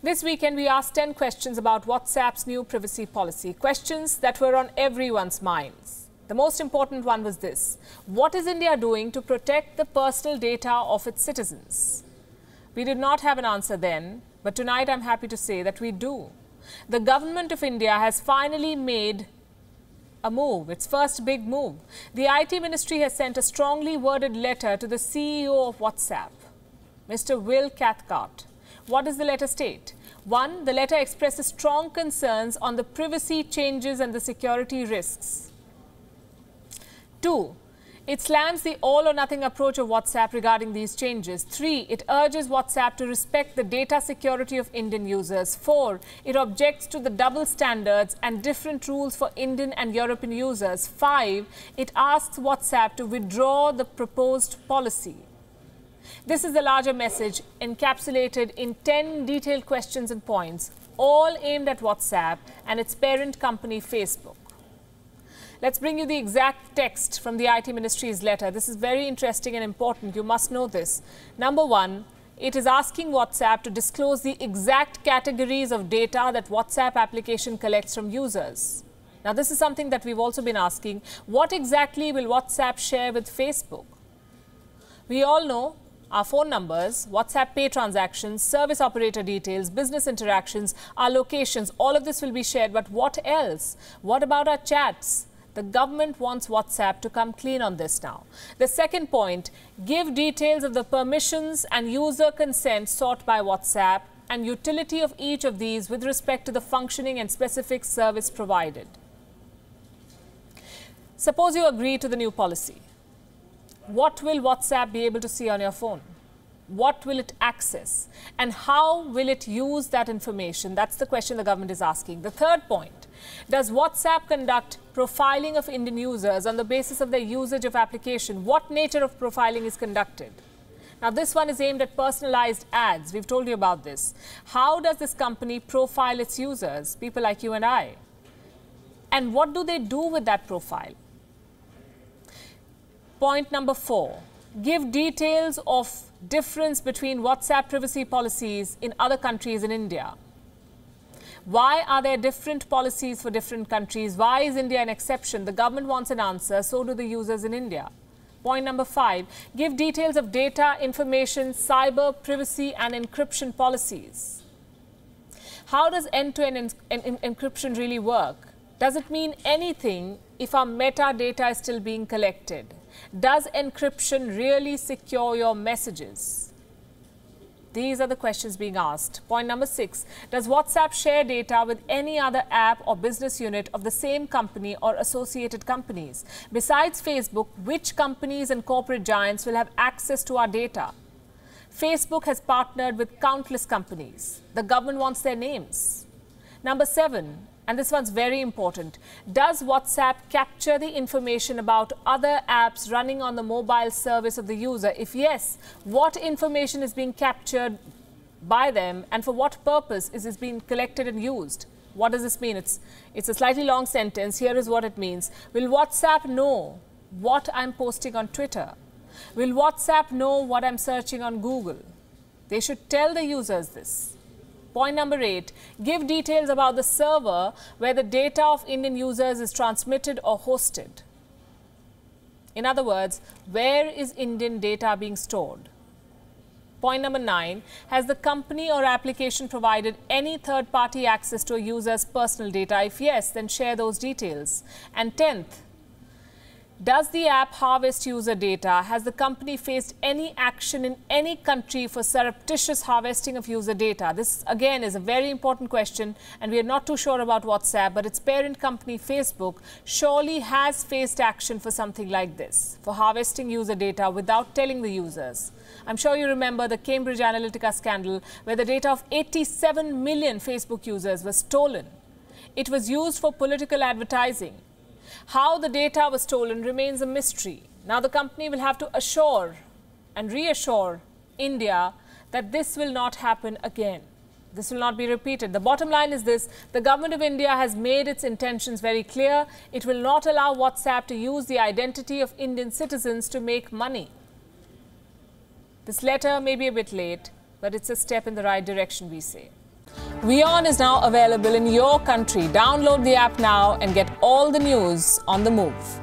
This weekend, we asked 10 questions about WhatsApp's new privacy policy, questions that were on everyone's minds. The most important one was this: what is India doing to protect the personal data of its citizens? We did not have an answer then, but tonight I'm happy to say that we do. The government of India has finally made a move, its first big move. The IT ministry has sent a strongly worded letter to the CEO of WhatsApp, Mr. Will Cathcart. What does the letter state? 1. The letter expresses strong concerns on the privacy changes and the security risks. 2. It slams the all-or-nothing approach of WhatsApp regarding these changes. 3. It urges WhatsApp to respect the data security of Indian users. 4. It objects to the double standards and different rules for Indian and European users. 5. It asks WhatsApp to withdraw the proposed policy. This is the larger message encapsulated in 10 detailed questions and points, all aimed at WhatsApp and its parent company, Facebook. Let's bring you the exact text from the IT Ministry's letter. This is very interesting and important. You must know this. Number 1, it is asking WhatsApp to disclose the exact categories of data that WhatsApp application collects from users. Now, this is something that we've also been asking. What exactly will WhatsApp share with Facebook? We all know our phone numbers, WhatsApp pay transactions, service operator details, business interactions, our locations, all of this will be shared. But what else? What about our chats? The government wants WhatsApp to come clean on this now. The second point, give details of the permissions and user consent sought by WhatsApp and utility of each of these with respect to the functioning and specific service provided. Suppose you agree to the new policy. What will WhatsApp be able to see on your phone? What will it access? And how will it use that information? That's the question the government is asking. The third point, does WhatsApp conduct profiling of Indian users on the basis of their usage of application? What nature of profiling is conducted? Now, this one is aimed at personalized ads. We've told you about this. How does this company profile its users, people like you and I? And what do they do with that profile? Point number 4, give details of difference between WhatsApp privacy policies in other countries in India. Why are there different policies for different countries? Why is India an exception? The government wants an answer, so do the users in India. Point number 5, give details of data, information, cyber, privacy and encryption policies. How does end-to-end encryption really work? Does it mean anything if our metadata is still being collected? Does encryption really secure your messages? These are the questions being asked. Point number 6, does WhatsApp share data with any other app or business unit of the same company or associated companies? Besides Facebook, which companies and corporate giants will have access to our data? Facebook has partnered with countless companies. The government wants their names. Number 7, and this one's very important, does WhatsApp capture the information about other apps running on the mobile service of the user? If yes, what information is being captured by them and for what purpose is this being collected and used? What does this mean? It's a slightly long sentence. Here is what it means. Will WhatsApp know what I'm posting on Twitter? Will WhatsApp know what I'm searching on Google? They should tell the users this. Point number 8, give details about the server where the data of Indian users is transmitted or hosted. In other words, where is Indian data being stored? Point number 9, has the company or application provided any third-party access to a user's personal data? If yes, then share those details. And 10th, does the app harvest user data? Has the company faced any action in any country for surreptitious harvesting of user data? This, again, is a very important question, and we are not too sure about WhatsApp, but its parent company, Facebook, surely has faced action for something like this, for harvesting user data without telling the users. I'm sure you remember the Cambridge Analytica scandal, where the data of 87 million Facebook users was stolen. It was used for political advertising. How the data was stolen remains a mystery. Now the company will have to assure and reassure India that this will not happen again. This will not be repeated. The bottom line is this: the government of India has made its intentions very clear. It will not allow WhatsApp to use the identity of Indian citizens to make money. This letter may be a bit late, but it's a step in the right direction, we say. WION is now available in your country. Download the app now and get all the news on the move.